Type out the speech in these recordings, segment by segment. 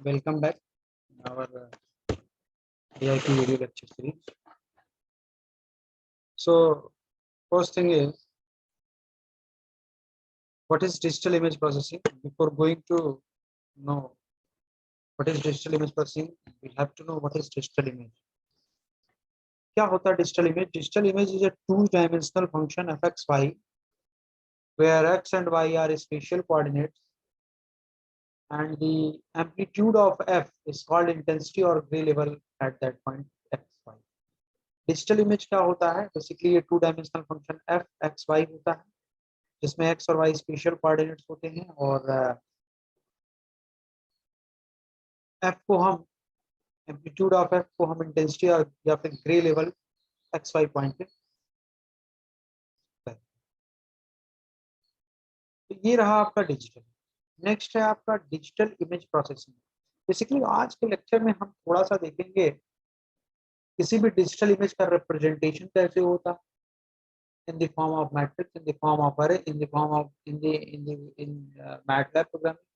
Welcome back in our AIP video lecture series. So, first thing is, what is digital image processing? Before going to know what is digital image processing, we have to know what is digital image. क्या होता है digital image? Digital image is a two-dimensional function fxy, where x and y are spatial coordinates, and the amplitude of f is called intensity or gray level at that point xy. Digital image क्या होता है? Basically ये two dimensional function f x y होता है, जिसमें x और Y special coordinates होते हैं, और एफ को हम एम्पलीट्यूड ऑफ एफ को हम इंटेंसिटी या फिर grey level x y point पे। तो ये रहा आपका डिजिटल। नेक्स्ट है आपका डिजिटल इमेज प्रोसेसिंग। बेसिकली आज के लेक्चर में हम थोड़ा सा देखेंगे किसी भी डिजिटल इमेज का रिप्रेजेंटेशन कैसे होता है, in the form of matrix, in the form of array, in the form of in MATLAB programming।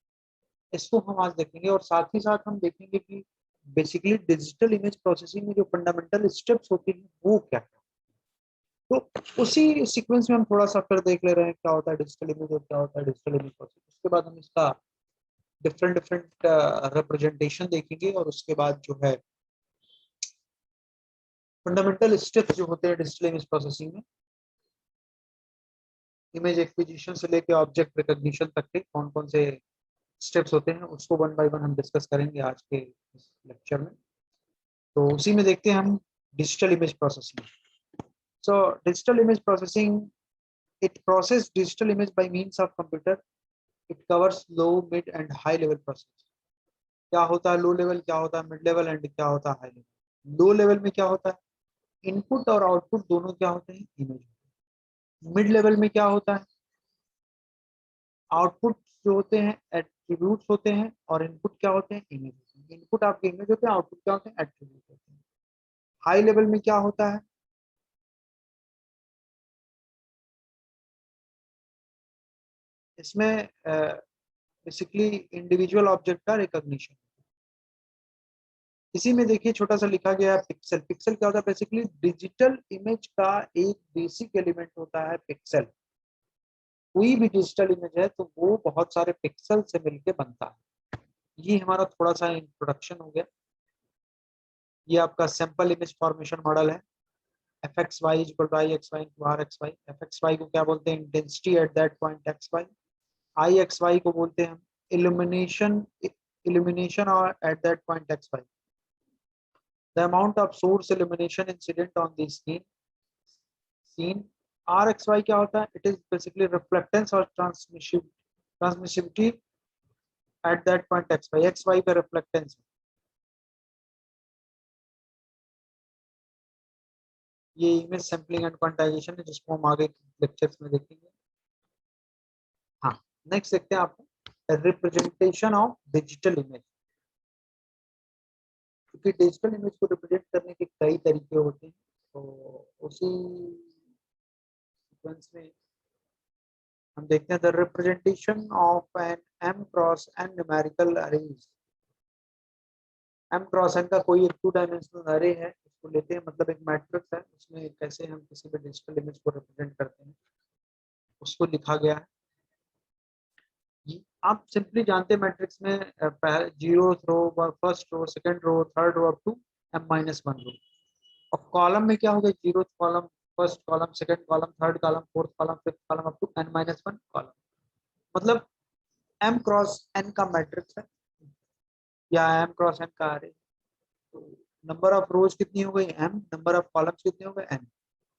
इसको हम आज देखेंगे, और साथ ही साथ हम देखेंगे कि बेसिकली डिजिटल इमेज प्रोसेसिंग में जो फंडामेंटल स्टेप्स होती हैं वो क्या है। तो उसी सीक्वेंस में हम थोड़ा सा फिर देख ले रहे हैं क्या होता है डिजिटल इमेज और क्या होता है डिजिटल इमेज प्रोसेसिंग। उसके बाद हम इसका डिफरेंट रिप्रेजेंटेशन देखेंगे, और उसके बाद जो है फंडामेंटल स्टेप्स जो होते हैं डिजिटल इमेज प्रोसेसिंग में, इमेज एक्विजिशन से लेके ऑब्जेक्ट रिकॉग्निशन तक के कौन कौन से स्टेप्स होते हैं, उसको वन बाय वन हम डिस्कस करेंगे आज के इस लेक्चर में। तो उसी में देखते हैं हम digital image processing. So digital image processing, it process digital image by means of computer. It covers low, mid and high level process. क्या होता है लो लेवल, क्या होता है मिड लेवल, एंड क्या होता है हाई लेवल। लो लेवल में क्या होता है, इनपुट और आउटपुट दोनों क्या होते हैं, इमेज। मिड लेवल में क्या होता है, आउटपुट जो होते हैं एट्रीब्यूट्स होते हैं, और इनपुट क्या होते हैं, इमेज होते हैं। इनपुट आपके इमेज होते हैं, आउटपुट क्या होते हैं, एट्रीब्यूट होते हैं। हाई लेवल में क्या होता है, इसमें बेसिकली इंडिविजुअल ऑब्जेक्ट का रिकॉग्निशन। इसी में देखिए छोटा सा लिखा गया है पिक्सल। पिक्सल क्या होता है, बेसिकली डिजिटल इमेज का एक बेसिक एलिमेंट होता है पिक्सल। कोई भी डिजिटल इमेज है तो वो बहुत सारे पिक्सल से मिलके बनता है। ये हमारा थोड़ा सा इंट्रोडक्शन हो गया। ये आपका सैंपल इमेज फॉर्मेशन मॉडल है। F x y equal to i x y into r x y. F x y को क्या बोलते हैं, intensity at that point x y. I x y को बोलते हैं हम इल्यूमिनेशन और at that point x y. The amount of source illumination incident on the scene. R x y क्या होता है, इट इज बेसिकली रिफ्लेक्टेंस और transmissivity eight that point x y. X y पे रिफ्लेक्टेंस है। ये image sampling and quantization है, जिसको हम आगे लेक्चर्स में देखेंगे। हाँ, नेक्स्ट देखते हैं आपको रिप्रेजेंटेशन ऑफ डिजिटल इमेज। क्योंकि डिजिटल इमेज को रिप्रेजेंट करने के कई तरीके होते हैं, तो उसी सीक्वेंस में हम देखते हैं the representation of an m cross n numerical arrays. M cross n का कोई एक टू डायमेंशनल अरे है, उसको लेते हैं, मतलब एक मैट्रिक्स है, उसमें कैसे हम किसी भी डिजिटल इमेज को रिप्रेजेंट करते हैं उसको लिखा गया है। आप सिंपली जानते हैं मैट्रिक्स में zero row, first row, second row, third row up to m-1 row. और कॉलम में क्या होगा, zero column, first column, second column, third column, fourth column, fifth column up to n-1 column. मतलब m cross n का matrix है, या m cross n का अरे। तो नंबर ऑफ रोज कितनी हो गई, m, नंबर ऑफ कॉलम्स कितने हो गए, n।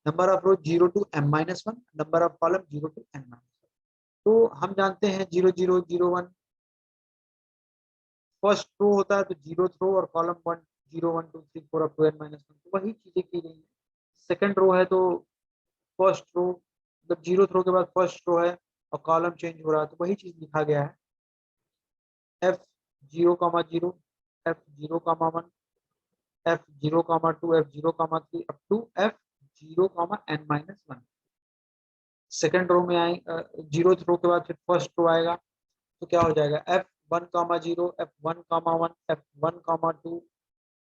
Number of rows 0 to m-1, number of column 0 to n-1। तो हम जानते हैं 0 0 0 1 फर्स्ट रो होता है, तो जीरो रो और कॉलम 1 0 1 2 3 4 अप टू n-1, तो वही चीजें की गई है। सेकंड रो है तो फर्स्ट रो, मतलब जीरो रो के बाद फर्स्ट रो है और कॉलम चेंज हो रहा है, तो वही चीज लिखा गया है। f 0,0, f 0,1, f 0,2, f 0,3 up to f 0,n-1। Second row में आए जीरो रो के बाद फिर फर्स्ट रो आएगा, तो क्या हो जाएगा f 1,0 F1,1 F1,2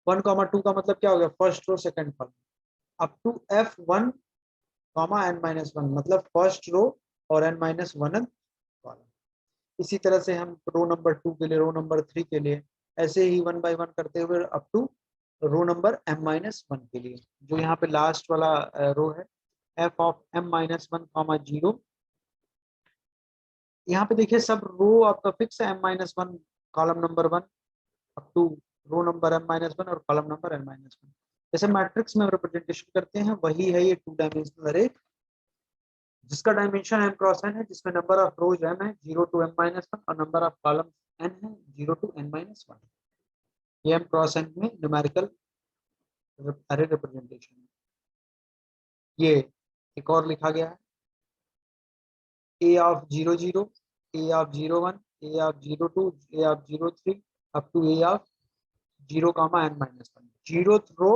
1,2 का मतलब क्या हो गया, first row second column, up to F1, n-1 मतलब फर्स्ट रो और n-1 कॉलम। इसी तरह से हम रो नंबर 2 के लिए, रो नंबर 3 के लिए, ऐसे ही 1 बाय 1 करते हुए up to row number m-1 के लिए। जो यहाँ पे लास्ट वाला रो है f ऑफ m-1, 0, यहाँ पे देखिए सब रो आपका फिक्स है m-1, column number 1 up to row number m-1 और कॉलम नंबर n-1। जैसे मैट्रिक्स में रिप्रेजेंटेशन करते हैं वही है ये 2 डायमेंशनल अरे, जिसका डायमेंशन m क्रॉस n है, जिसमें नंबर ऑफ रोज m है 0 टू m-1 और नंबर ऑफ कॉलम n है 0 टू n-1। ये m क्रॉस n में न्यूमेरिकल अरे रिप्रेजेंटेशन है। ये एक और लिखा गया है a of 0 0, a of 0 1, a of 0 2, a of 0 3 up to a of 0, n-1। Zeroth row,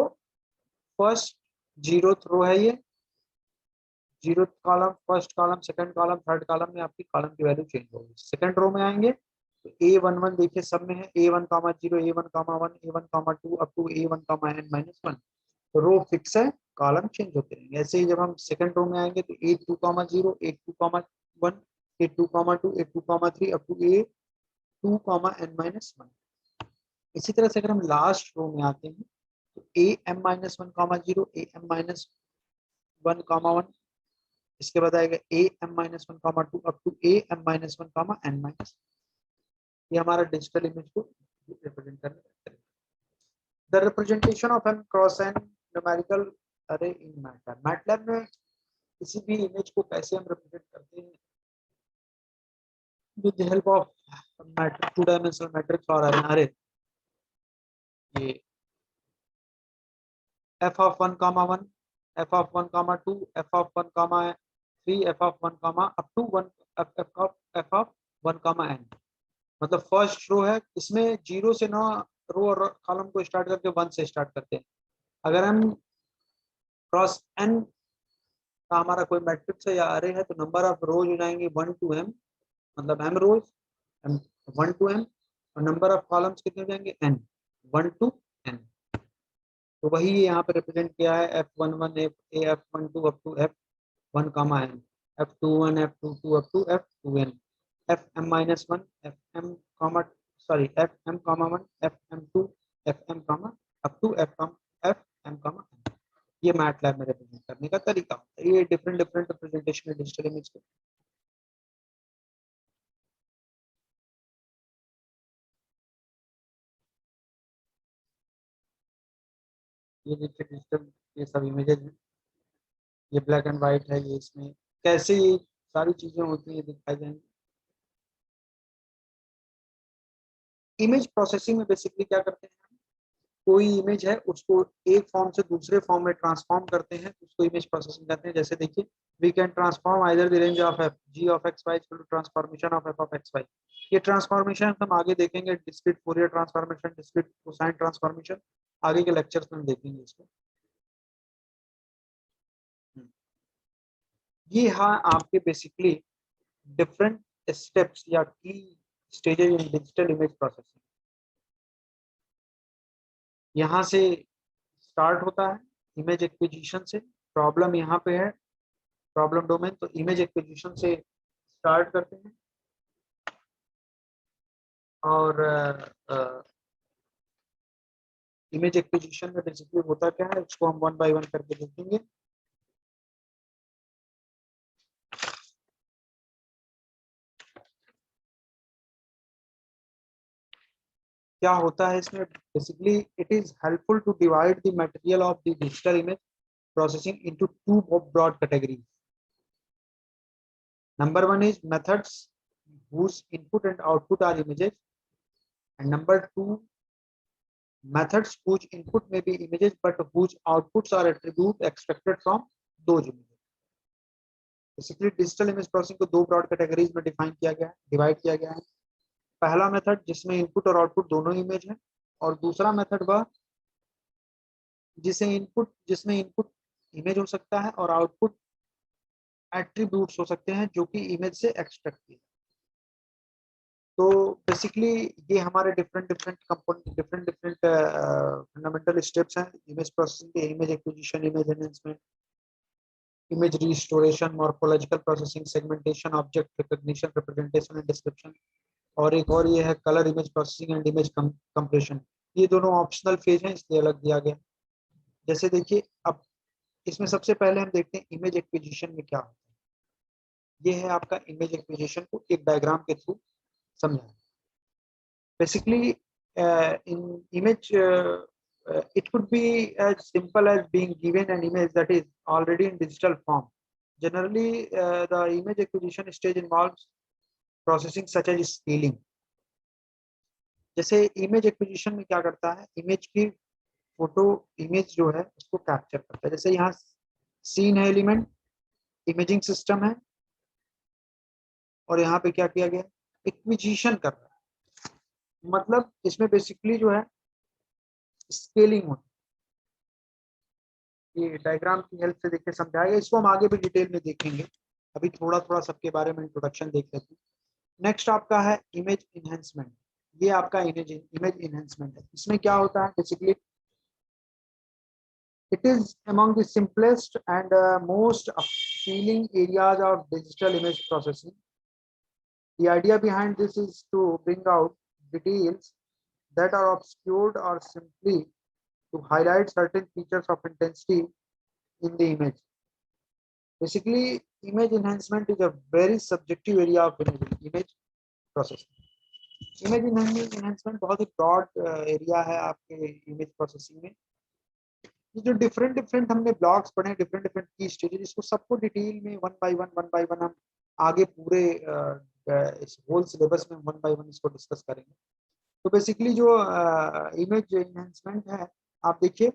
first zeroth row है ये, zero column, first column, second column, third column में आपकी कॉलम की वैल्यू चेंज होगी। सेकंड रो में आएंगे तो A11 देखिए सब में है A1, 0, A1, 1, A1, 2 up to A1, n-1। तो रो फिक्स है, कॉलम चेंज होते रहेंगे। ऐसे ही जब हम सेकंड रो में आएंगे तो A2, 0, A2, 1, A2, 2, A2, 3 up to A2, n-1। इसी तरह से अगर हम लास्ट रो में आते हैं तो AM-1, 0, AM-1, 1, इसके बाद आएगा AM-1, 2 up to AM-1, n-। ये हमारा डिजिटल इमेज को रिप्रेजेंट करने का। The representation of m cross n numerical अरे इन मैटलैब। मैटलैब में किसी भी इमेज को कैसे हम रिप्रेजेंट करते हैं with the help of matrix, 2 dimensional matrix और अरे। ये f of 1, 1, f of 1, 2, f of 1, 3, f of 1, up to 1, f of 1, n। मतलब फर्स्ट रो है, इसमें 0 से 9 रो और कॉलम को स्टार्ट करके 1 से स्टार्ट करते हैं। अगर हम क्रॉस n का हमारा कोई मैट्रिक्स है या अरे है तो नंबर ऑफ रोज हो जाएंगे 1 टू m, मतलब m रोज, 1 टू m, और नंबर ऑफ कॉलम्स कितने हो जाएंगे n, 1 टू n। तो वही यहाँ पे रिप्रेजेंट किया है F11 F12 up to F1, n, F21 F22 up to F2n, Fm-1 Fm, sorry Fm-1 Fm2 Fm, up to Fm, ये मैटलैब में रिप्रेजेंट करने का तरीका होता है। ये डिफरेंट डिफरेंट रिप्रेजेंटेशन है डिजिटल इमेज के। ये देखिए डिजिटल, ये सब इमेजेस हैं, ये ब्लैक एंड व्हाइट है, ये इसमें कैसे ये सारी चीजें होती हैं ये दिखाई जाएंगी। इमेज प्रोसेसिंग में बेसिकली क्या करते हैं, कोई इमेज है उसको एक फॉर्म से दूसरे फॉर्म में ट्रांसफॉर्म करते हैं, उसको इमेज प्रोसेसिंग कहते हैं। जैसे देखिए we can transform either the range of f g of x y to transformation of f of x y. ये ट्रांसफॉर्मेशन हम आगे देखेंगे, discrete Fourier transformation, discrete cosine transformation, आगे के लेक्चर्स में हम देखेंगे इसको। ये हाँ आपके बेसिकली डिफरेंट स्टेप्स या की stages in digital image processing. यहाँ से स्टार्ट होता है इमेज एक्विजिशन से, प्रॉब्लम यहाँ पे है प्रॉब्लम डोमेन, तो इमेज एक्विजिशन से स्टार्ट करते हैं और इमेज एक्विजिशन में बेसिकली होता क्या है इसको हम 1 बाय 1 करके देखेंगे। क्या होता है इसमें basically, it is helpful to divide the material of the digital image processing into 2 broad categories. Number 1 is methods whose input and output are images, and number 2 methods whose input may be images but whose outputs are attribute extracted from those images. Basically digital image processing को 2 broad categories में divide किया गया है। पहला method जिसमें input और output दोनों image है, और दूसरा मेथड वह जिसमें इनपुट इमेज हो सकता है और आउटपुट एट्रीब्यूट्स हो सकते हैं जो कि इमेज से एक्सट्रैक्ट किए। तो बेसिकली ये हमारे different different component, different different fundamental steps हैं इमेज प्रोसेसिंग के। Image acquisition, image enhancement, image restoration, morphological processing, segmentation, object recognition, representation and description, और एक और ये है colour image processing and image compression. ये दोनों ऑप्शनल फेज हैं, इसलिए अलग दिया गया। जैसे देखिए, अब इसमें सबसे पहले हम देखते हैं इमेज एक्विजिशन में क्या होता है। ये है आपका इमेज एक्विजिशन को एक डायग्राम के थ्रू समझाएं। Basically, in image, it could be as simple as being given an image that is already in digital form. Generally, the image acquisition stage involves processing such as scaling. जैसे image acquisition में क्या करता है, image की photo image जो है उसको capture करता है। जैसे यहाँ सीन है, एलिमेंट इमेजिंग सिस्टम है, और यहाँ पे क्या किया गया, एक्विजिशन कर रहा है। मतलब इसमें बेसिकली जो है स्केलिंग होती है। ये डायग्राम की हेल्प से देखिए समझाएगा, इसको हम आगे भी डिटेल में देखेंगे। अभी थोड़ा थोड़ा सबके बारे में इंट्रोडक्शन देख लेते हैं। नेक्स्ट आपका है इमेज इनहेंसमेंट। ये आपका इमेज इनहेंसमेंट है। इसमें क्या होता है, basically it is among the simplest and most appealing areas of digital image processing. The idea behind this is to bring out details that are obscured or simply to highlight certain features of intensity in the image. Basically, image enhancement is a very subjective area of image processing. Image enhancement बहुत ही broad area है आपके image processing में। ये जो different different हमने blocks पढ़े, different different की stages, इसको सबको डिटेल में वन बाय वन हम आगे पूरे इस होल सिलेबस में वन बाय वन इसको डिस्कस करेंगे। तो बेसिकली जो इमेज एनहांसमेंट है, आप देखिए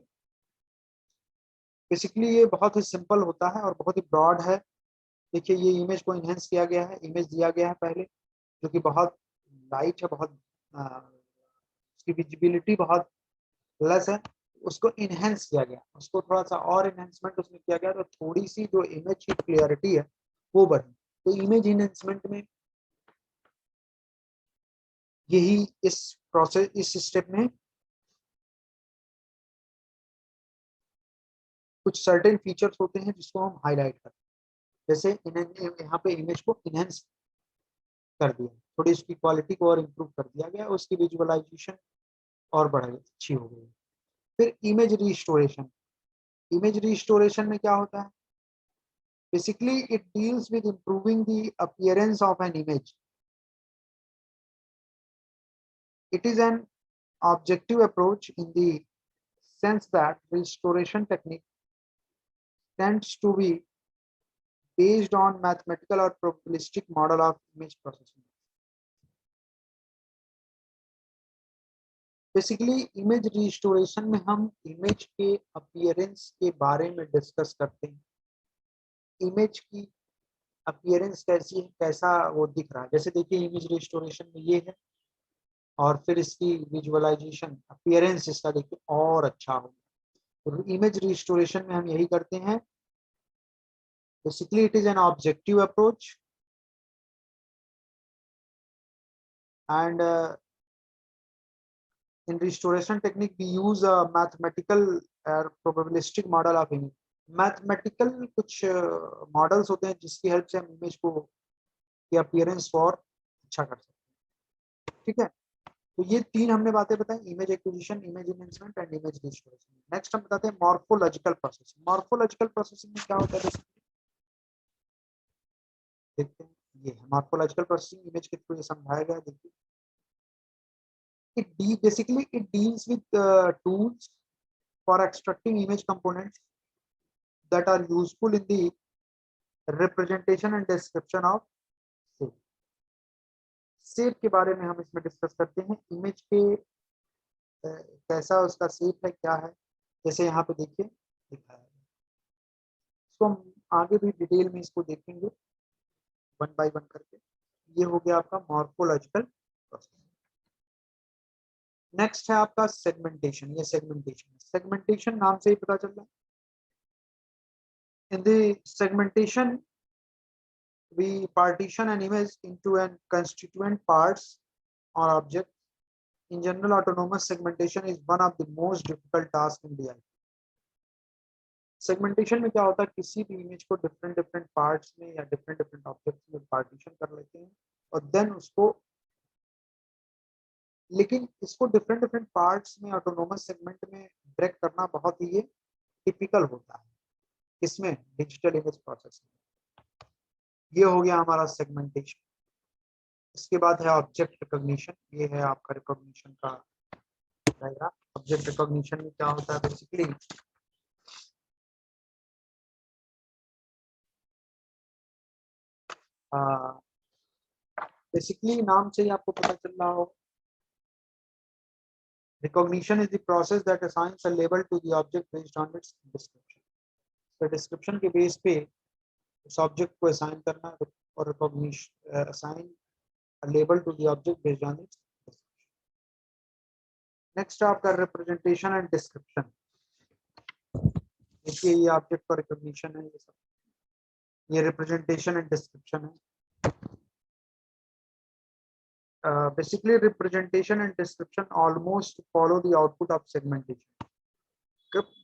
बेसिकली ये बहुत ही सिंपल होता है और बहुत ही ब्रॉड है। देखिए ये इमेज को इनहेंस किया गया है, इमेज दिया गया है पहले जो कि बहुत लाइट है, बहुत उसकी विजिबिलिटी बहुत लेस है, उसको इनहेंस किया गया, उसको थोड़ा सा और इनहेंसमेंट उसमें किया गया, तो थोड़ी सी जो इमेज की क्लियरिटी है वो बढ़ी। तो इमेज इनहेंसमेंट में यही इस प्रोसेस, इस स्टेप में कुछ सर्टेन फीचर्स होते हैं जिसको हम हाईलाइट करते हैं। जैसे यहाँ पे इमेज को इनहेंस कर दिया, थोड़ी उसकी क्वालिटी को और इम्प्रूव कर दिया गया, उसकी विजुअलाइजेशन और बढ़ अच्छी हो गई। फिर इमेज रिस्टोरेशन। इमेज रिस्टोरेशन में क्या होता है, basically it deals with improving the appearance of an image. It is an objective approach in the sense that restoration technique tends to be based on mathematical or probabilistic model of image processing. Basically image restoration में हम image के appearance के बारे में discuss करते हैं। Image की appearance कैसी है, कैसा वो दिख रहा है। जैसे देखिए इमेज रिस्टोरेशन में ये है, और फिर इसकी विजुअलाइजेशन अपीयरेंस इसका देखिए और अच्छा हो। तो इमेज रिस्टोरेशन में हम यही करते हैं। Basically it is an objective approach and in restoration technique we use a mathematical or probabilistic model of image. Mathematical कुछ मॉडल्स होते हैं जिसकी हेल्प से हम इमेज को की अपीयरेंस को और अच्छा कर सकते हैं। ठीक है, तो ये तीन हमने बातें बताई, image acquisition, image enhancement and image restoration. Next हम बताते हैं मॉर्फोलॉजिकल प्रोसेसिंग। मॉर्फोलॉजिकल प्रोसेसिंग में क्या होता है, देखते हैं। ये मॉर्फोलॉजिकल प्रोसेसिंग इमेज के थ्रू ये समझाया गया। देखिए basically it deals with tools for extracting image components that are useful in the representation and description of shape. Shape के बारे में हम इसमें डिस्कस करते हैं। इमेज के कैसा उसका शेप है, क्या है, जैसे यहाँ पे देखिए लिखा है। इसको हम आगे भी डिटेल में इसको देखेंगे वन बाय वन करके। ये हो गया आपका मॉर्फोलॉजिकल प्रोसेस। नेक्स्ट है आपका सेगमेंटेशन। ये सेगमेंटेशन नाम से ही पता चल रहा है। In the segmentation, we partition an image into an constituent parts or object. In general, autonomous segmentation is one of the most difficult tasks in DI. Segmentation में क्या होता है, किसी भी इमेज को डिफरेंट डिफरेंट पार्ट्स में या different different objects में पार्टीशन कर लेते हैं और देन उसको, लेकिन इसको डिफरेंट डिफरेंट पार्ट्स में ऑटोनोमस सेगमेंट में ब्रेक करना बहुत ही टिपिकल होता है। इसमें डिजिटल इमेज प्रोसेसिंग, ये हो गया हमारा सेगमेंटेशन। इसके बाद है ऑब्जेक्ट रिकॉग्निशन, ये है आपका रिकॉग्निशन का डायग्राम। ऑब्जेक्ट रिकॉग्निशन में क्या होता है, बेसिकली नाम से ही आपको पता चल रहा हो, recognition is the process that assigns a label to the object based on its description. तो डिस्क्रिप्शन के बेस पे उस ऑब्जेक्ट को असाइन करना और recognition assign a label to the object based on its description. Next आपका representation and description. देखिए ये ऑब्जेक्ट का रिकॉग्निशन है, ये सब, ये रिप्रेजेंटेशन एंड डिस्क्रिप्शन है। Basically representation and description almost follow the output of segmentation.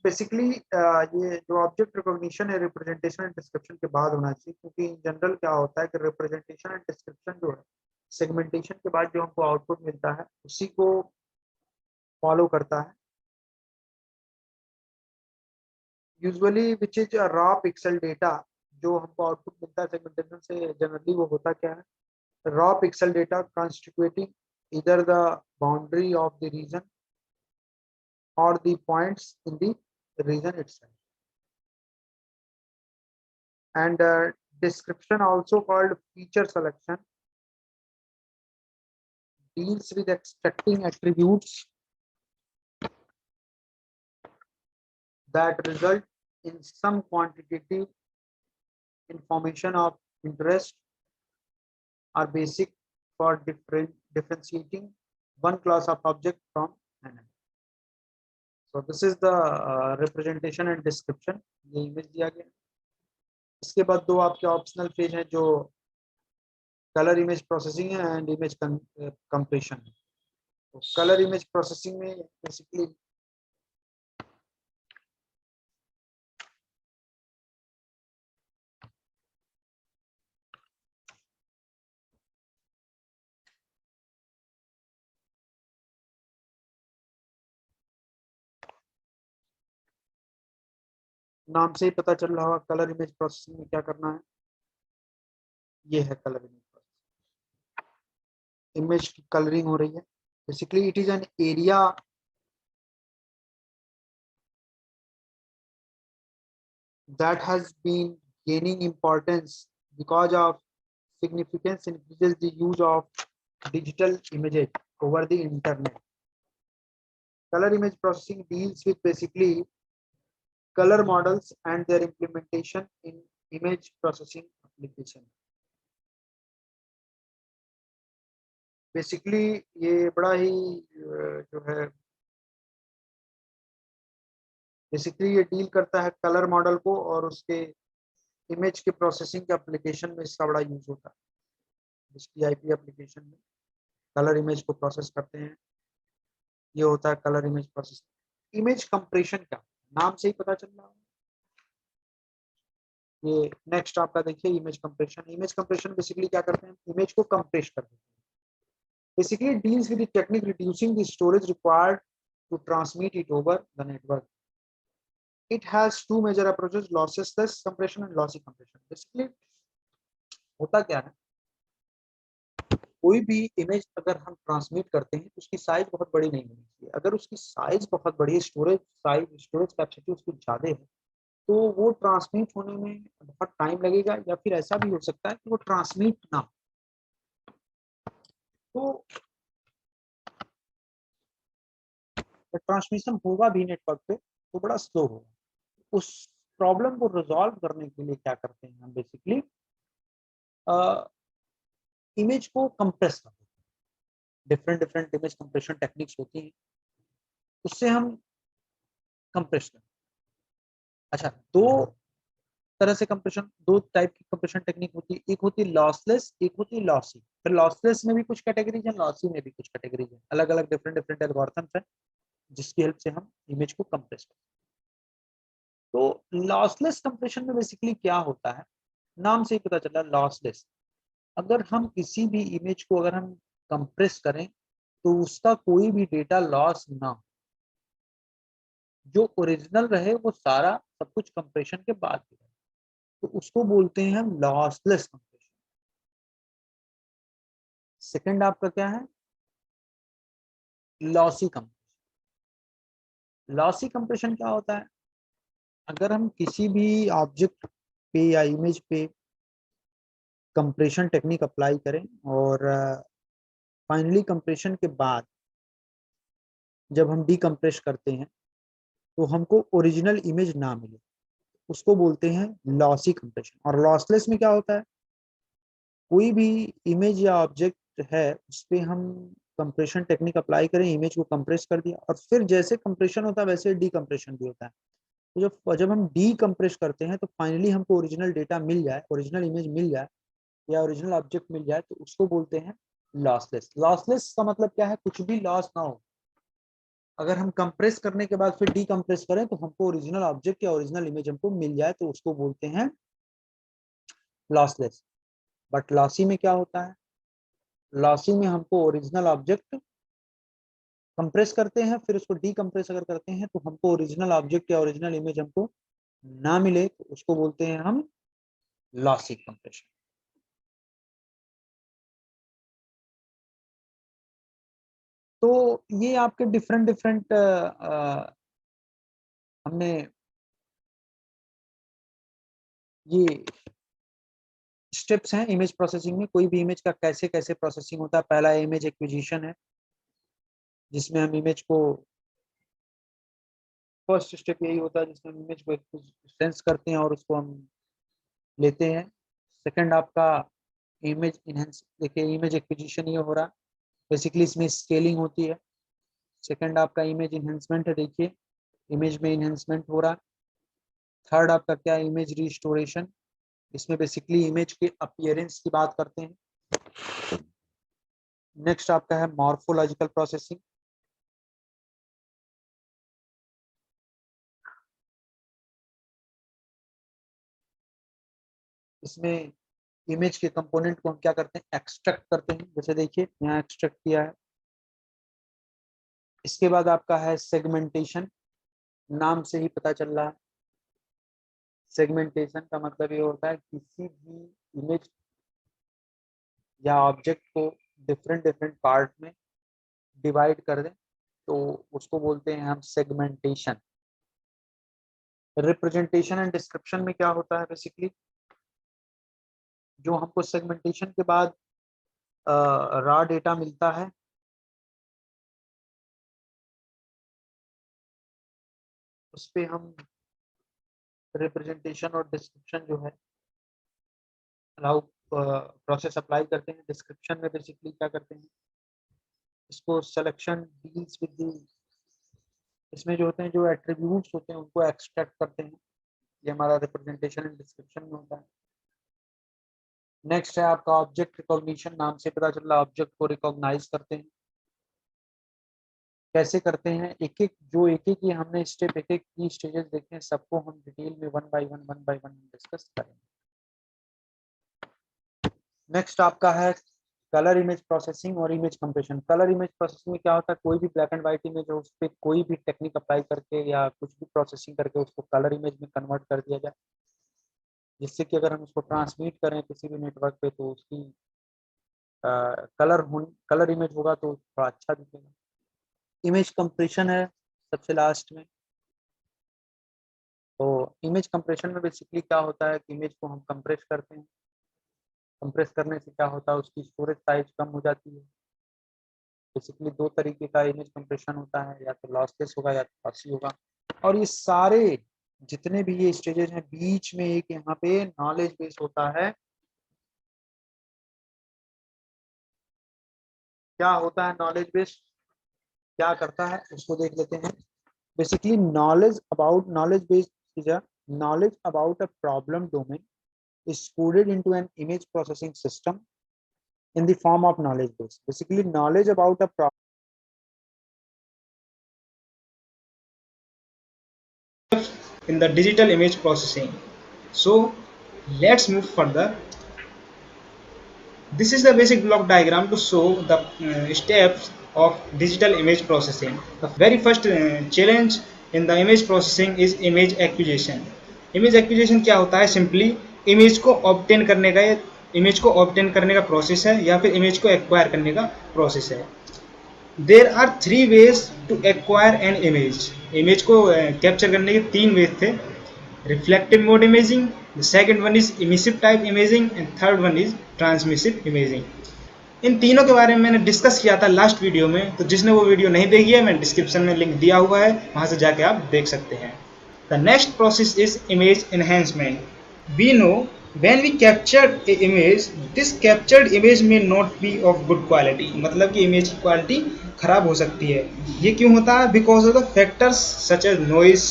Basically ये जो ऑब्जेक्ट रिकॉग्निशन है रिप्रेजेंटेशन एंड डिस्क्रिप्शन के बाद होना चाहिए, क्योंकि इन जनरल क्या होता है कि रिप्रेजेंटेशन एंड डिस्क्रिप्शन जो है सेगमेंटेशन के बाद जो हमको आउटपुट मिलता है उसी को फॉलो करता है। Usually which is a raw pixel data, जो हमको आउटपुट मिलता है सेगमेंटेशन से जनरली वो होता क्या है, raw pixel data constituting either the boundary of the region or the points in the region itself. And description, also called feature selection, deals with extracting attributes that result in some quantitative information of interest are basic for differentiating one class of object from another. So this is the representation and description. ये image दिया गया। इसके बाद दो आपके optional phase हैं जो colour image processing है एंड इमेज कंप्रेशन है। तो कलर इमेज प्रोसेसिंग में बेसिकली नाम से ही पता चल रहा होगा कलर इमेज प्रोसेसिंग में क्या करना है। ये है कलर इमेज प्रोसेसिंग, इमेज की कलरिंग हो रही है। Basically it is an area that has been gaining importance because of significance increases the use of digital images over the internet. Color image processing deals with basically color models and their implementation in image processing application. Basically ये बड़ा ही जो है basically ये deal करता है colour model को और उसके इमेज के प्रोसेसिंग के एप्लीकेशन में इसका बड़ा यूज होता है। इसकी आईपी एप्लीकेशन में कलर इमेज को प्रोसेस करते हैं, ये होता है colour image processing. Image compression का नाम से ही पता चल रहा है। ये नेक्स्ट आपका देखिए image compression. Image compression basically क्या करते हैं, इमेज को कंप्रेस करते हैं। Basically it deals with the technique reducing the storage required to transmit it over the network. It has two major approaches, lossless compression and lossy compression. Basically होता क्या है, कोई भी इमेज अगर हम ट्रांसमिट करते हैं तो उसकी साइज बहुत बड़ी नहीं होनी चाहिए। अगर उसकी साइज बहुत बड़ी है, स्टोरेज कैपेसिटी उसकी ज्यादा है, तो वो ट्रांसमिट होने में बहुत टाइम लगेगा, या फिर ऐसा भी हो सकता है कि वो ट्रांसमिट ना, तो ट्रांसमिशन होगा भी नेटवर्क पे तो बड़ा स्लो होगा। उस प्रॉब्लम को रिजॉल्व करने के लिए क्या करते हैं हम, बेसिकली इमेज को कंप्रेस करते हैं। Different different image compression techniques होती हैं, उससे हम कंप्रेस करते हैं। अच्छा, दो तरह से कंप्रेशन, दो टाइप की कंप्रेशन टेक्निक होती है, एक होती है लॉसलेस, एक होती है लॉसी। फिर लॉसलेस में भी कुछ कैटेगरीज है, लॉसी में भी कुछ कैटेगरीज है, अलग अलग डिफरेंट डिफरेंट एल्गोरिथम्स है जिसकी हेल्प से हम इमेज को कंप्रेस करते हैं। तो लॉसलेस कंप्रेशन में बेसिकली क्या होता है, नाम से ही पता चला लॉसलेस। अगर हम किसी भी इमेज को अगर हम कंप्रेस करें तो उसका कोई भी डेटा लॉस ना हो, जो ओरिजिनल रहे वो सारा सब कुछ कंप्रेशन के बाद ही रहे, तो उसको बोलते हैं हम लॉसलेस कंप्रेशन। सेकंड आपका क्या है, लॉसी कंप्रेशन। लॉसी कंप्रेशन क्या होता है, अगर हम किसी भी ऑब्जेक्ट पे या इमेज पे कंप्रेशन टेक्निक अप्लाई करें और फाइनली कंप्रेशन के बाद जब हम डीकम्प्रेस करते हैं तो हमको ओरिजिनल इमेज ना मिले, उसको बोलते हैं लॉसी कंप्रेशन। और लॉसलेस में क्या होता है, कोई भी इमेज या ऑब्जेक्ट है उस पर हम कंप्रेशन टेक्निक अप्लाई करें, इमेज को कंप्रेस कर दिया और फिर जैसे कंप्रेशन होता है वैसे डीकम्प्रेशन भी होता है। तो जब हम डीकम्प्रेस करते हैं तो फाइनली हमको ओरिजिनल डेटा मिल जाए, ओरिजिनल इमेज मिल जाए या ओरिजिनल ऑब्जेक्ट मिल जाए, तो उसको बोलते हैं लॉसलेस। लॉसलेस का मतलब क्या है, कुछ भी लॉस ना हो। अगर हम कंप्रेस करने के बाद फिर डीकम्प्रेस करें तो हमको ओरिजिनल ऑब्जेक्ट या ओरिजिनल इमेज हमको मिल जाए, तो उसको बोलते हैं लॉसलेस। बट लॉसी में क्या होता है, लॉसी में हमको ओरिजिनल ऑब्जेक्ट कंप्रेस करते हैं फिर उसको डीकम्प्रेस अगर करते हैं तो हमको ओरिजिनल ऑब्जेक्ट या ओरिजिनल इमेज हमको ना मिले, तो उसको बोलते हैं हम लॉसी कंप्रेशन। तो ये आपके डिफरेंट डिफरेंट हमने ये स्टेप्स हैं इमेज प्रोसेसिंग में। कोई भी इमेज का कैसे कैसे प्रोसेसिंग होता है, पहला इमेज एक्विजिशन है जिसमें हम इमेज को, फर्स्ट स्टेप यही होता है जिसमें हम इमेज को सेंस करते हैं और उसको हम लेते हैं। सेकंड आपका इमेज इनहेंस, देखिए इमेज एक्विजिशन ये हो रहा है, बेसिकली इसमें स्केलिंग होती है। सेकंड आपका इमेज इनहेंसमेंट है, देखिए इमेज में इनहेंसमेंट हो रहा है। थर्ड आपका क्या है, इमेज रिस्टोरेशन, इसमें बेसिकली इमेज के अपीयरेंस की बात करते हैं। नेक्स्ट आपका है मॉर्फोलॉजिकल प्रोसेसिंग, इसमें इमेज के कंपोनेंट को हम क्या करते हैं, एक्सट्रैक्ट करते हैं, जैसे देखिए यहाँ एक्सट्रैक्ट किया है। इसके बाद आपका है सेगमेंटेशन, नाम से ही पता चल रहा है, सेगमेंटेशन का मतलब ये होता है किसी भी इमेज या ऑब्जेक्ट को डिफरेंट डिफरेंट पार्ट में डिवाइड कर दें तो उसको बोलते हैं हम सेगमेंटेशन। रिप्रेजेंटेशन एंड डिस्क्रिप्शन में क्या होता है, बेसिकली जो हमको सेगमेंटेशन के बाद रॉ डेटा मिलता है उस पे हम रिप्रेजेंटेशन और डिस्क्रिप्शन जो है अलाउ प्रोसेस अप्लाई करते हैं। डिस्क्रिप्शन में बेसिकली क्या करते हैं, इसको सिलेक्शन डील्स विद द, इसमें जो होते हैं जो एट्रीब्यूट्स होते हैं उनको एक्सट्रैक्ट करते हैं, ये हमारा रिप्रेजेंटेशन एंड डिस्क्रिप्शन में होता है। नेक्स्ट है आपका ऑब्जेक्ट रिकॉग्निशन, नाम से पता चल रहा है ऑब्जेक्ट को रिकॉग्नाइज करते हैं। कैसे करते हैं, एक एक जो एक एक ये हमने स्टेप, एक एक की स्टेजेस देखे हैं, सबको हम डिटेल में वन बाय वन डिस्कस करेंगे। नेक्स्ट आपका है कलर इमेज प्रोसेसिंग और image compression. Colour image processing में क्या होता है, कोई भी ब्लैक एंड व्हाइट इमेज हो उस पर कोई भी टेक्निक अप्लाई करके या कुछ भी प्रोसेसिंग करके उसको कलर इमेज में कन्वर्ट कर दिया जाए, जिससे कि अगर हम उसको ट्रांसमिट करें किसी भी नेटवर्क पे तो उसकी कलर इमेज होगा तो थोड़ा अच्छा दिखेगा। इमेज कंप्रेशन है सबसे लास्ट में। तो इमेज कंप्रेशन में बेसिकली क्या होता है कि इमेज को हम कंप्रेस करते हैं, कंप्रेस करने से क्या होता है उसकी स्टोरेज साइज कम हो जाती है। बेसिकली दो तरीके का इमेज कंप्रेशन होता है, या तो लॉसलेस होगा या तो लॉसी होगा। और ये सारे जितने भी ये स्टेजेस हैं बीच में एक यहाँ पे नॉलेज बेस होता है। क्या होता है नॉलेज बेस, क्या करता है उसको देख लेते हैं। Basically knowledge about knowledge base is knowledge about a problem domain is coded into an image processing system in the form of knowledge base. Basically, knowledge about a problem in the digital image processing. So let's move further. This is the basic block diagram to show the steps of digital image processing. The very first challenge in the image processing is image acquisition. Image acquisition क्या होता है? Simply image को obtain करने का, image को obtain करने का process है या फिर इमेज को एक्वायर करने का प्रोसेस है. There are 3 ways to acquire an image. Image को कैप्चर करने के 3 वेज थे. reflective mode imaging, the second one is emissive type imaging and third one is transmissive imaging. इन तीनों के बारे में मैंने डिस्कस किया था लास्ट वीडियो में, तो जिसने वो वीडियो नहीं देखी है मैंने डिस्क्रिप्शन में लिंक दिया हुआ है, वहां से जाके आप देख सकते हैं. The next process is image enhancement. We know when we captured a image, this captured image may not be of good quality. मतलब कि इमेज की क्वालिटी खराब हो सकती है. ये क्यों होता है? Because of the factors such as noise,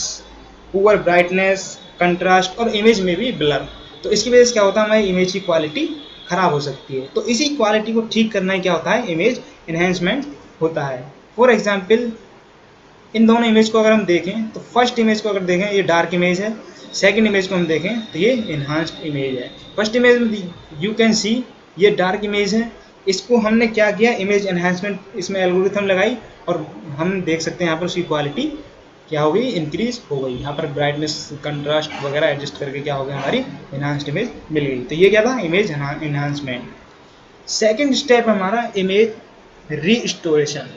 poor brightness, contrast और इमेज में भी ब्लर. तो इसकी वजह से क्या होता है, हमारी इमेज की क्वालिटी खराब हो सकती है. तो इसी क्वालिटी को ठीक करना ही क्या होता है, इमेज एनहेंसमेंट होता है. फॉर एग्जाम्पल इन दोनों इमेज को अगर हम देखें तो फर्स्ट इमेज को अगर देखें ये डार्क इमेज है, सेकंड इमेज को हम देखें तो ये इन्हांस्ड इमेज है. फर्स्ट इमेज में यू कैन सी ये डार्क इमेज है, इसको हमने क्या किया, इमेज एनहांसमेंट इसमें एल्गोरिथम लगाई और हम देख सकते हैं यहाँ पर उसकी क्वालिटी क्या हो गई, इंक्रीज हो गई. यहाँ पर ब्राइटनेस, कंट्रास्ट वगैरह एडजस्ट करके क्या हो गया, हमारी इन्हांस्ड इमेज मिल गई. तो ये क्या था, इमेज इन्हांसमेंट. सेकेंड स्टेप हमारा image restoration.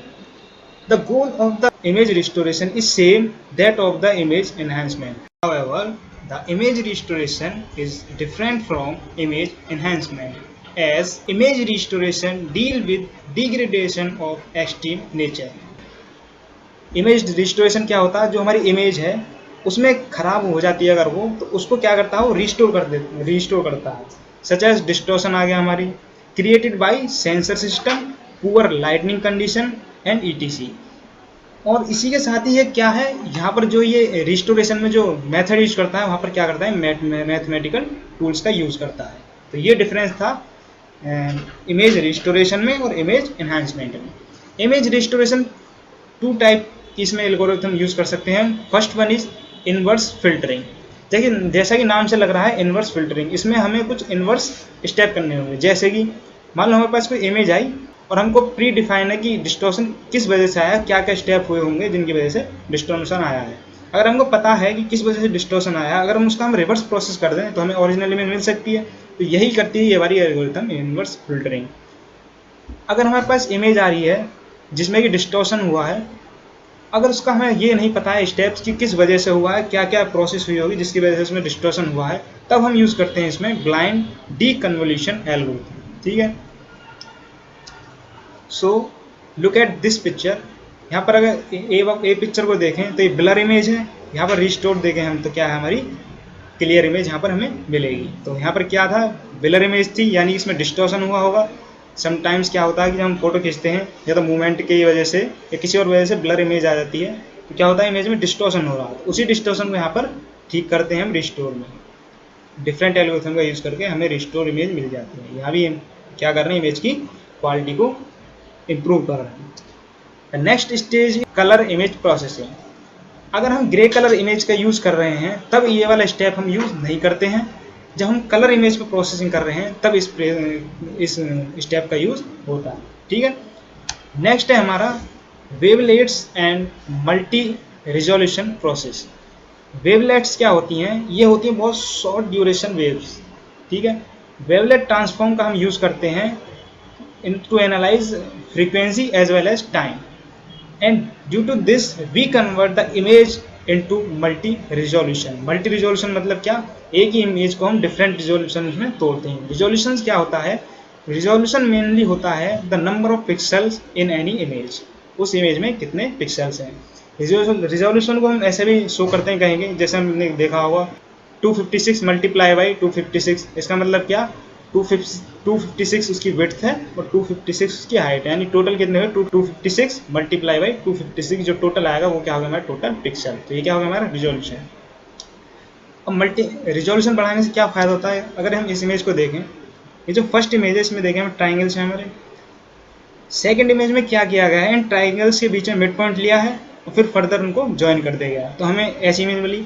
The goal of the image restoration is same that of the image enhancement. However, the image restoration is different from image enhancement, as image restoration deal with degradation of extreme nature. Image restoration क्या होता है, जो हमारी image है उसमें खराब हो जाती है अगर वो, तो उसको क्या करता है, वो रिस्टोर करता है. सच एज डिस्टोर्शन आ गया हमारी, created by sensor system, poor lightning condition and etc. और इसी के साथ ही ये क्या है, यहाँ पर जो ये रिस्टोरेशन में जो मेथड यूज करता है वहाँ पर क्या करता है, मैथमेटिकल टूल्स का यूज करता है. तो ये डिफरेंस था इमेज रिस्टोरेशन में और इमेज एनहांसमेंट में. इमेज रिस्टोरेशन 2 टाइप की इसमें एल्गोरिथम यूज कर सकते हैं. First one is inverse filtering. देखिए जैसा कि नाम से लग रहा है इनवर्स फिल्टरिंग, इसमें हमें कुछ इनवर्स स्टेप करने होंगे. जैसे कि मान लो हमारे पास कोई इमेज आई और हमको प्री डिफाइन है कि डिस्टॉर्शन किस वजह से आया, क्या क्या स्टेप हुए होंगे जिनकी वजह से डिस्टॉर्शन आया है. अगर हमको पता है कि किस वजह से डिस्टॉर्शन आया, अगर हम उसका हम रिवर्स प्रोसेस कर दें तो हमें ओरिजिनल इमेज मिल सकती है. तो यही करती है ये हमारी एल्गोरिथम इनवर्स फिल्टरिंग. अगर हमारे पास इमेज आ रही है जिसमें कि डिस्टॉर्शन हुआ है, अगर उसका हमें ये नहीं पता है स्टेप्स की किस वजह से हुआ है, क्या क्या प्रोसेस हुई होगी जिसकी वजह से उसमें डिस्टॉर्शन हुआ है, तब हम यूज़ करते हैं इसमें ब्लाइंड डीकन्वोल्यूशन एल्गोरिथम. ठीक है. So look at this picture. यहाँ पर अगर ए पिक्चर को देखें तो ये ब्लर इमेज है, यहाँ पर रिस्टोर देखें हम तो क्या है, हमारी क्लियर इमेज यहाँ पर हमें मिलेगी. तो यहाँ पर क्या था, ब्लर इमेज थी, यानी इसमें डिस्टॉर्शन हुआ होगा. समटाइम्स क्या होता है कि जब हम फोटो खींचते हैं या तो मूवमेंट की वजह से या किसी और वजह से ब्लर इमेज आ जाती है, तो क्या होता है, इमेज में डिस्टॉर्शन हो रहा है. उसी डिस्टॉर्शन को यहाँ पर ठीक करते हैं हम रिस्टोर में. डिफरेंट एल्गोरिथम का यूज़ करके हमें रिस्टोर इमेज मिल जाती है. यहाँ भी क्या कर रहे हैं, इमेज की क्वालिटी को इम्प्रूव कर रहे हैं. Next stage colour image processing. अगर हम ग्रे कलर इमेज का यूज़ कर रहे हैं तब ये वाला स्टेप हम यूज़ नहीं करते हैं. जब हम कलर इमेज को प्रोसेसिंग कर रहे हैं तब इस स्टेप का यूज़ होता है. ठीक है. नेक्स्ट है हमारा wavelets and multi resolution process. Wavelets क्या होती हैं, ये होती हैं बहुत शॉर्ट ड्यूरेशन वेव्स. ठीक है. वेवलेट ट्रांसफॉर्म का हम यूज़ करते हैं to analyze frequency as well as time, and due to this we convert the image into multi resolution. multi resolution मतलब क्या, एक ही इमेज को हम डिफरेंट रिजोल्यूशन में तोड़ते हैं. रिजोल्यूशन क्या होता है, रिजोल्यूशन मेनली होता है the number of pixels in any image. उस इमेज में कितने पिक्सल्स हैं. रिजोल्यूशन को हम ऐसे भी शो करते हैं कहेंगे, जैसे हमने देखा होगा 256 मल्टीप्लाई बाई 256. इसका मतलब क्या, 256 उसकी विड्थ है और 256 उसकी हाइट है, यानी टोटल कितने हुए, 256 मल्टीप्लाई बाई 256, जो टोटल आएगा वो क्या होगा, हमारा टोटल पिक्सल. तो ये क्या होगा, हमारा रिजोल्यूशन. अब मल्टी रिजोल्यूशन बढ़ाने से क्या फ़ायदा होता है, अगर हम इस इमेज को देखें, ये जो फर्स्ट इमेज है इसमें देखें हम ट्राइंगल्स हैं हमारे, सेकंड इमेज में क्या किया गया है, इन ट्राइंगल्स के बीच में मिड पॉइंट लिया है और फिर फर्दर उनको ज्वाइन कर दिया गया, तो हमें ऐसी इमेज मिली।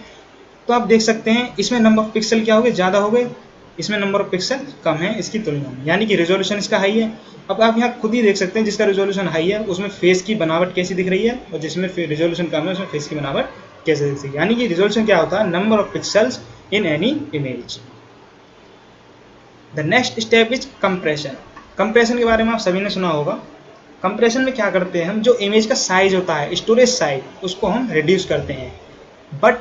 तो आप देख सकते हैं इसमें नंबर ऑफ पिक्सल क्या हो गए, ज़्यादा हो गए, इसमें नंबर ऑफ पिक्सल कम है इसकी तुलना में, यानी कि रिजोल्यूशन इसका हाई है। अब आप यहाँ खुद ही देख सकते हैं जिसका रिजोल्यूशन हाई है उसमें फेस की बनावट कैसी दिख रही है, और जिसमें रिजोल्यूशन कम है उसमें फेस की बनावट कैसे दिख रही है। यानी कि रिजोल्यूशन क्या होता है, number of pixels in any image. The next step is compression. Compression के बारे में आप सभी ने सुना होगा। कंप्रेशन में क्या करते हैं हम, जो इमेज का साइज होता है, स्टोरेज साइज, उसको हम रिड्यूस करते हैं। बट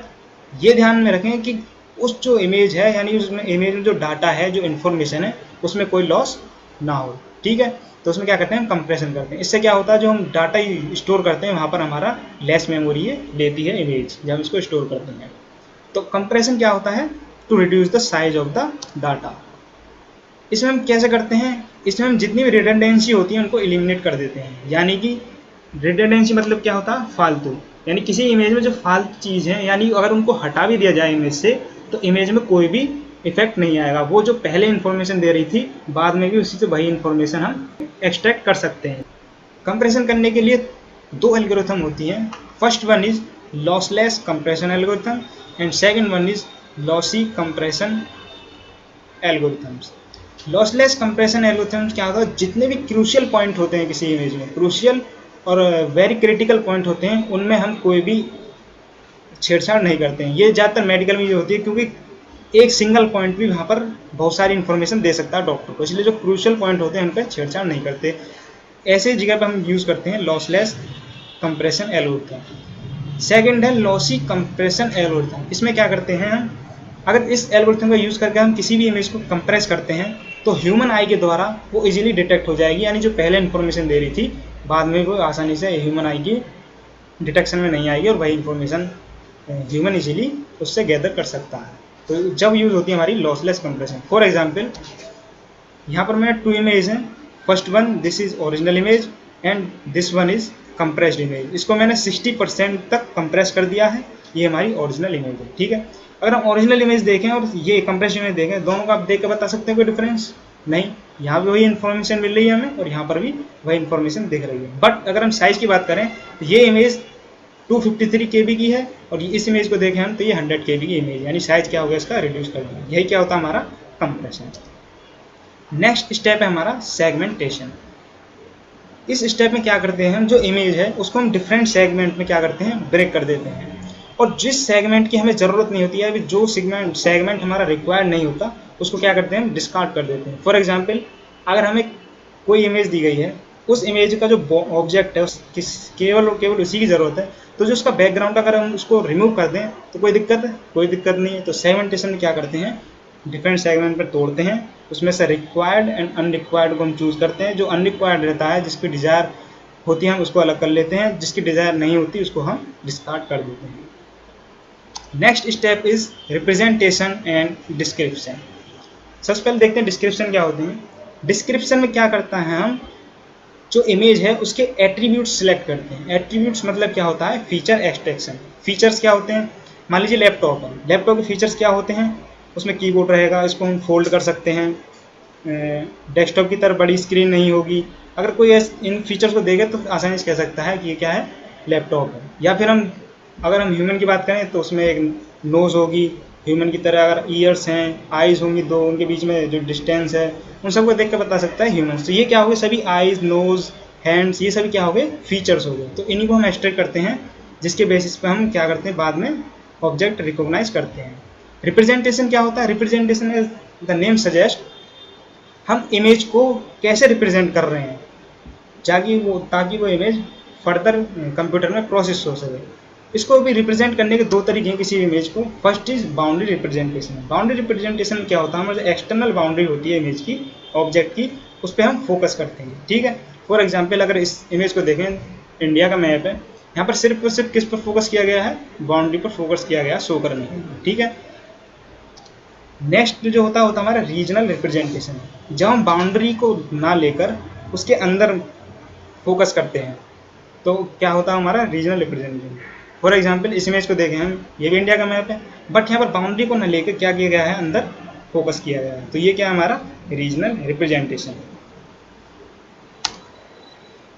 ये ध्यान में रखें कि उस जो इमेज है, यानी उसमें इमेज में जो डाटा है, जो इन्फॉर्मेशन है, उसमें कोई लॉस ना हो। ठीक है, तो उसमें क्या करते हैं हम कंप्रेशन करते हैं। इससे क्या होता है, जो हम डाटा स्टोर करते हैं वहाँ पर हमारा लेस मेमोरी लेती है इमेज जब हम इसको स्टोर करते हैं। तो कंप्रेशन क्या होता है, to reduce the size of the data. इसमें हम कैसे करते हैं, इसमें हम जितनी भी रिडंडेंसी होती है उनको एलिमिनेट कर देते हैं। यानी कि रिडंडेंसी मतलब क्या होता है, फालतू, यानी किसी इमेज में जो फालतू चीज़ है, यानी अगर उनको हटा भी दिया जाए इमेज से तो इमेज में कोई भी इफेक्ट नहीं आएगा। वो जो पहले इन्फॉर्मेशन दे रही थी बाद में भी उसी से वही इन्फॉर्मेशन हम एक्सट्रैक्ट कर सकते हैं। कंप्रेशन करने के लिए दो एल्गोरिथम होती हैं। First one is lossless compression algorithm and second one is lossy compression algorithms. Lossless compression algorithms क्या होता है, जितने भी क्रूशियल पॉइंट होते हैं किसी इमेज में, क्रूशियल और वेरी क्रिटिकल पॉइंट होते हैं, उनमें हम कोई भी छेड़छाड़ नहीं करते हैं। ये ज़्यादातर मेडिकल में ये होती है, क्योंकि एक सिंगल पॉइंट भी वहाँ पर बहुत सारी इन्फॉर्मेशन दे सकता है डॉक्टर को, इसलिए जो क्रूशियल पॉइंट होते हैं उन पर छेड़छाड़ नहीं करते। ऐसे जगह पर हम यूज़ करते हैं लॉसलेस कंप्रेशन एल्गोरिथम। सेकेंड है लॉसी कंप्रेशन एल्गोरिथम। इसमें क्या करते हैं हम, अगर इस एल्गोरिथम का यूज़ करके हम किसी भी इमेज को कंप्रेस करते हैं तो ह्यूमन आई के द्वारा वो इजीली डिटेक्ट हो जाएगी, यानी जो पहले इन्फॉर्मेशन दे रही थी बाद में वो आसानी से ह्यूमन आई की डिटेक्शन में नहीं आएगी और वही इन्फॉर्मेशन ह्यूमन इजीली उससे गैदर कर सकता है। तो जब यूज़ होती है हमारी लॉसलेस कंप्रेशन। फॉर एग्जांपल यहाँ पर मैं टू इमेज हैं, first one this is original image and this one is compressed image. इसको मैंने 60% तक कंप्रेस कर दिया है, ये हमारी ओरिजिनल इमेज है। ठीक है, अगर हम ओरिजिनल इमेज देखें और ये कंप्रेस्ड इमेज देखें, दोनों को आप देख के बता सकते हैं कोई डिफरेंस नहीं। यहाँ भी वही इन्फॉर्मेशन मिल रही है हमें और यहाँ पर भी वही इन्फॉर्मेशन दिख रही है। बट अगर हम साइज़ की बात करें तो ये इमेज 253 KB की है और इस इमेज को देखें हम तो ये 100 KB की इमेज, यानी साइज क्या हो गया इसका, रिड्यूस कर दिया। यही क्या होता है हमारा कंप्रेशन। नेक्स्ट स्टेप है हमारा सेगमेंटेशन। इस स्टेप में क्या करते हैं हम, जो इमेज है उसको हम डिफरेंट सेगमेंट में क्या करते हैं, ब्रेक कर देते हैं। और जिस सेगमेंट की हमें ज़रूरत नहीं होती है, जो सेगमेंट हमारा रिक्वायर्ड नहीं होता, उसको क्या करते हैं, डिस्कार्ड कर देते हैं। फॉर एग्जांपल अगर हमें कोई इमेज दी गई है, उस इमेज का जो ऑब्जेक्ट है केवल और केवल उसी की ज़रूरत है, तो जो उसका बैकग्राउंड अगर हम उसको रिमूव कर दें तो कोई दिक्कत है, कोई दिक्कत नहीं है। तो सेगमेंटेशन में क्या करते हैं, डिफरेंट सेगमेंट पर तोड़ते हैं, उसमें से रिक्वायर्ड एंड अनरिक्वायर्ड को हम चूज़ करते हैं। जो अनरिक्वायर्ड रहता है, जिसकी डिज़ायर होती है, हम उसको अलग कर लेते हैं, जिसकी डिज़ायर नहीं होती उसको हम डिस्कार्ड कर देते हैं। Next step is representation and description. सबसे पहले देखते हैं डिस्क्रिप्शन क्या होती है। डिस्क्रिप्शन में क्या करता है, हम जो इमेज है उसके एट्रीब्यूट्स सिलेक्ट करते हैं। एट्रीब्यूट्स मतलब क्या होता है, फीचर एक्सट्रैक्शन। फीचर्स क्या होते हैं, मान लीजिए लैपटॉप है, लैपटॉप के फीचर्स क्या होते हैं, उसमें कीबोर्ड रहेगा, इसको हम फोल्ड कर सकते हैं, डेस्कटॉप की तरह बड़ी स्क्रीन नहीं होगी। अगर कोई इन फीचर्स को देखे तो आसानी से कह सकता है कि ये क्या है, लैपटॉप है। या फिर अगर हम ह्यूमन की बात करें तो उसमें एक नोज़ होगी ह्यूमन की तरह, अगर ईयर्स हैं, आइज़ होंगी दो, उनके बीच में जो डिस्टेंस है उन सबको देख कर बता सकता है ह्यूमन। तो ये क्या हो गए, सभी आइज़, नोज़, हैंड्स, ये सभी क्या हो गए, फीचर्स हो गए। तो इन्हीं को हम एक्सट्रैक्ट करते हैं, जिसके बेसिस पे हम क्या करते हैं, बाद में ऑब्जेक्ट रिकॉग्नाइज करते हैं। रिप्रेजेंटेशन क्या होता है, representation as the name suggest, हम इमेज को कैसे रिप्रेजेंट कर रहे हैं ताकि वो इमेज फर्दर कंप्यूटर में प्रोसेस हो सके। इसको भी रिप्रेजेंट करने के दो तरीके हैं किसी इमेज को। First is boundary representation. Boundary representation में क्या होता है, हमारे एक्सटर्नल बाउंड्री होती है इमेज की, ऑब्जेक्ट की, उस पर हम फोकस करते हैं। ठीक है, फॉर एग्जांपल अगर इस इमेज को देखें, इंडिया का मैप है, यहाँ पर सिर्फ और सिर्फ किस पर फोकस किया गया है, बाउंड्री पर फोकस किया गया शो करने के लिए। ठीक है, नेक्स्ट जो होता है हमारा रीजनल रिप्रेजेंटेशन। जब हम बाउंड्री को ना लेकर उसके अंदर फोकस करते हैं तो क्या होता है हमारा रीजनल रिप्रेजेंटेशन। फॉर एग्जाम्पल इस इमेज को देखें हम, ये भी इंडिया का मैप है, बट यहाँ पर बाउंड्री को न लेकर क्या किया गया है, अंदर फोकस किया गया है। तो ये क्या है, हमारा रीजनल रिप्रेजेंटेशन।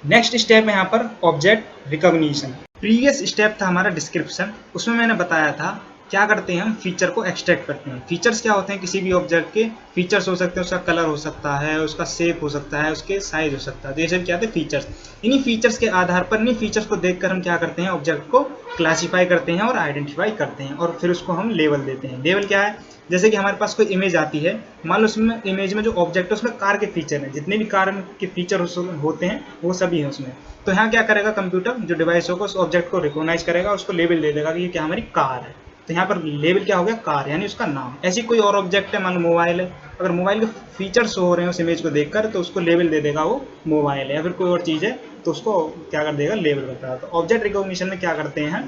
नेक्स्ट स्टेप है यहाँ पर ऑब्जेक्ट रिकॉग्निशन। प्रीवियस स्टेप था हमारा डिस्क्रिप्शन, उसमें मैंने बताया था क्या करते हैं हम, फीचर को एक्सट्रैक्ट करते हैं। फीचर्स क्या होते हैं, किसी भी ऑब्जेक्ट के फीचर्स हो सकते हैं, उसका कलर हो सकता है, उसका शेप हो सकता है, उसके साइज हो सकता है, तो ये सब क्या होते हैं, फीचर्स। इन्हीं फीचर्स के आधार पर, इन्हीं फीचर्स को देखकर हम क्या करते हैं, ऑब्जेक्ट को क्लासीफाई करते हैं और आइडेंटिफाई करते हैं, और फिर उसको हम लेवल देते हैं। लेवल क्या है, जैसे कि हमारे पास कोई इमेज आती है, मान लो उसमें इमेज में जो ऑब्जेक्ट है उसमें कार के फीचर हैं, जितने भी कार के फीचर होते हैं वो सभी हैं उसमें। तो यहाँ क्या करेगा, कंप्यूटर जो डिवाइस होगा उस ऑब्जेक्ट को रिकॉग्नाइज करेगा, उसको लेबल दे देगा कि ये क्या हमारी कार है। तो यहाँ पर लेबल क्या हो गया, कार, यानी उसका नाम। ऐसी कोई और ऑब्जेक्ट है, मान लो मोबाइल है, अगर मोबाइल के फीचर्स हो रहे हैं उस इमेज को देखकर, तो उसको लेबल दे देगा वो मोबाइल है। या फिर कोई और चीज़ है तो उसको क्या कर देगा, लेबल बताएगा। तो ऑब्जेक्ट रिकॉग्निशन में क्या करते हैं,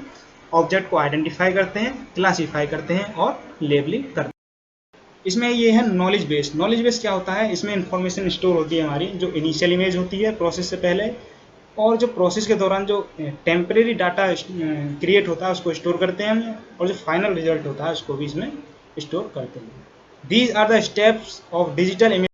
ऑब्जेक्ट को आइडेंटिफाई करते हैं, क्लासीफाई करते हैं और लेबलिंग करते हैं। इसमें ये है नॉलेज बेस। नॉलेज बेस क्या होता है, इसमें इंफॉर्मेशन स्टोर होती है हमारी, जो इनिशियल इमेज होती है प्रोसेस से पहले, और जो प्रोसेस के दौरान जो टेम्परेरी डाटा क्रिएट होता है उसको स्टोर करते हैं हम, और जो फाइनल रिजल्ट होता है उसको भी इसमें स्टोर करते हैं। These are the steps of digital image